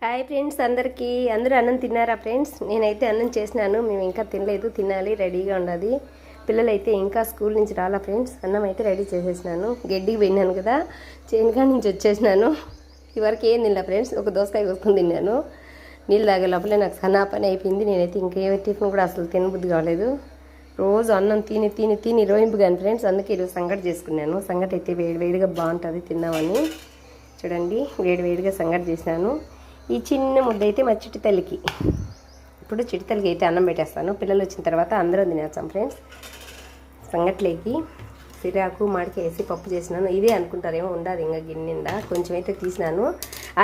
Hi friends, అందరూ అన్నం తిన్నారా ఫ్రెండ్స్? నేనైతే అన్నం చేసినాను, మేము ఇంకా తినలేదు, తినాలి, రెడీగా ఉన్నది. పిల్లలైతే ఇంకా స్కూల్ నుంచి రాలా ఫ్రెండ్స్. అన్నం అయితే రెడీ చేసేసినాను. గడ్డికి పోయినాను కదా, చేనుకా నుంచి వచ్చేసినాను. ఇవరకు ఏం తిన్నా ఫ్రెండ్స్, ఒక దోసకాయ కోసుకొని తిన్నాను. నీళ్ళు తాగే లోపలే నాకు సన్నా పని అయిపోయింది. నేనైతే ఇంకే టిఫిన్ కూడా అసలు తినబుద్ధి కాలేదు. రోజు అన్నం తిని రోయింపు కానీ ఫ్రెండ్స్. అందుకే ఈరోజు సంగటి చేసుకున్నాను. సంగటి అయితే వేడిగా బాగుంటుంది తిన్నామని. చూడండి, వేడిగా సంగటి చేసినాను. ఈ చిన్న ముద్ద అయితే మా చిట్టి తల్లికి. ఇప్పుడు చిట్టి తల్లికి అయితే అన్నం పెట్టేస్తాను. పిల్లలు వచ్చిన తర్వాత అందరం తినేస్తాం ఫ్రెండ్స్. సంగట్లేకి సిరాకు మాడికాయ వేసి పప్పు చేసినాను. ఇదే అనుకుంటారేమో, ఉండదు ఇంకా గిన్నెండా కొంచెం అయితే తీసినాను.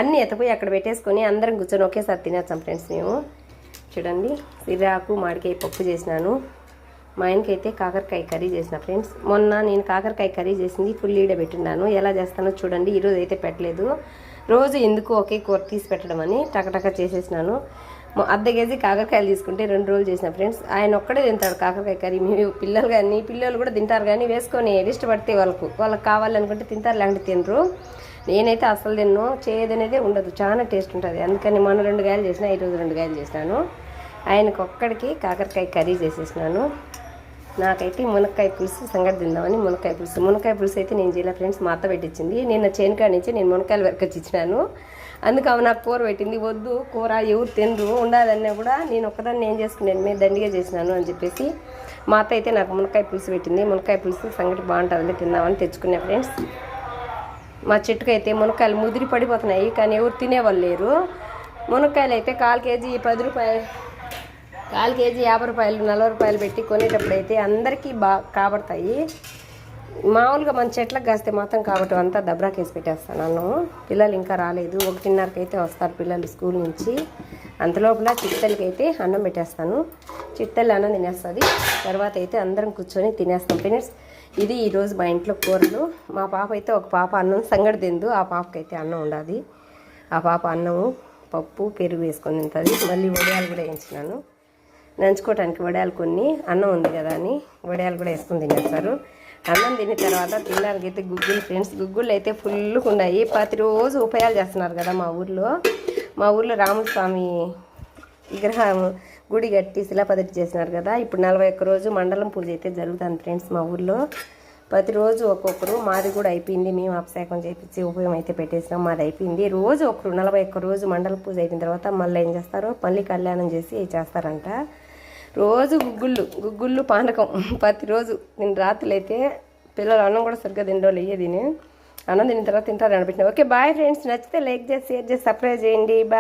అన్నీ ఎత్తపోయి అక్కడ పెట్టేసుకొని అందరం కూర్చొని ఒకేసారి తినేస్తాం ఫ్రెండ్స్ మేము. చూడండి, సిరాకు మాడికాయ పప్పు చేసినాను. మా ఆయనకైతే కాకరకాయ కర్రీ చేసిన ఫ్రెండ్స్. మొన్న నేను కాకరకాయ కర్రీ చేసింది ఫుల్ ఈడ పెట్టున్నాను. ఎలా చేస్తానో చూడండి. ఈరోజు అయితే పెట్టలేదు. రోజు ఎందుకు ఒకే కూర తీసి పెట్టడం అని టకటక చేసేసినాను. అర్ధ కేజీ కాకరకాయలు తీసుకుంటే 2 రోజులు చేసిన ఫ్రెండ్స్. ఆయన ఒక్కడే తింటాడు కాకరకాయ కర్రీ. మేము పిల్లలు కూడా తింటారు, కానీ వేసుకొని ఇష్టపడితే వాళ్ళకి కావాలనుకుంటే తింటారు, లేకుంటే తినరు. నేనైతే అసలు తిన్ను. చేయదనేదే ఉండదు, చాలా టేస్ట్ ఉంటుంది. అందుకని మొన్న 2 గాయలు చేసిన, ఈరోజు 2 గాయలు చేసినాను. ఆయనకు ఒక్కడికి కాకరకాయ కర్రీ చేసేసినాను. నాకైతే మునక్కాయ పులుసు సంగటి తిందామని మునక్కాయ పులుసు అయితే నేను చేయలే ఫ్రెండ్స్. మా అత్త పెట్టించింది. నిన్న చేనుకాడ నుంచి నేను మునక్కాయలు వరకు ఇచ్చినాను. అందుకు ఆమె నాకు కూర పెట్టింది. వద్దు కూర ఎవరు తినరు, ఉండదన్నా కూడా నేను ఒక్కదాన్ని ఏం చేసుకున్నాను, మేము దండిగా చేసినాను అని చెప్పేసి మా అత్త అయితే నాకు మునక్కాయ పులుసు పెట్టింది. మునక్కాయ పులుసు సంగటి బాగుంటుంది, తిందామని తెచ్చుకున్నా ఫ్రెండ్స్. మా చెట్టుకు అయితే మునక్కాయలు ముదిరి పడిపోతున్నాయి, కానీ ఎవరు తినేవాళ్ళు లేరు. మునక్కాయలు అయితే 1/4 కేజీ 10 రూపాయలు, 1/4 కేజీ 50 రూపాయలు 40 రూపాయలు పెట్టి కొనేటప్పుడు అయితే అందరికీ కాబడతాయి. మామూలుగా మన చెట్లకు కాస్తే మాత్రం కాబట్టి అంతా దబ్రాకేసి పెట్టేస్తాను. పిల్లలు ఇంకా రాలేదు. 1:30కి అయితే వస్తారు పిల్లలు స్కూల్ నుంచి. అంతలోపల చిట్టెలకి అయితే అన్నం పెట్టేస్తాను. చిట్టెలు అన్నం తినేస్తుంది. తర్వాత అయితే అందరం కూర్చొని తినేస్తాం ఫ్రెండ్స్. ఇది ఈరోజు మా ఇంట్లో కూరలు. మా పాప అయితే, ఒక పాప అన్నం సంగటి తిందు, ఆ పాపకైతే అన్నం ఉండాలి. ఆ పాప అన్నము పప్పు పెరుగు వేసుకొని తింటుంది. మళ్ళీ వడియాలు కూడా వేయించినాను. నంచుకోవడానికి వడియాలు కొన్ని, అన్నం ఉంది కదా అని వడియాలు కూడా వేసుకొని తినేస్తారు. అన్నం తిన్న తర్వాత తినడానికి అయితే గుగ్గులు ఫ్రెండ్స్. గుగ్గులు అయితే ఫుల్గా ఉన్నాయి. ప్రతిరోజు ఉపాయాలు చేస్తున్నారు కదా మా ఊర్లో రామస్వామి విగ్రహం గుడి కట్టి శిలాపదటి చేసినారు కదా. ఇప్పుడు 41 రోజు మండలం పూజ అయితే జరుగుతుంది ఫ్రెండ్స్ మా ఊర్లో. ప్రతిరోజు ఒక్కొక్కరు. మాది కూడా అయిపోయింది. మేము అభిషేకం చేయించి ఉపయోగం అయితే పెట్టేసినాం. మాది అయిపోయింది. రోజు ఒకరు 41 రోజు మండల పూజ అయిపోయిన తర్వాత మళ్ళీ ఏం చేస్తారో మళ్ళీ కళ్యాణం చేసి చేస్తారంట. రోజు గుగ్గుళ్ళు పానకం ప్రతిరోజు. నేను రాత్రులు అయితే పిల్లలు అన్నం కూడా సరిగ్గా తినడం తిని అన్నం తిన్న తర్వాత తింటారు అనిపించిన. Okay bye friends. నచ్చితే లైక్ చేసి షేర్ చేసి సబ్స్క్రైబ్ చేయండి. బాయ్.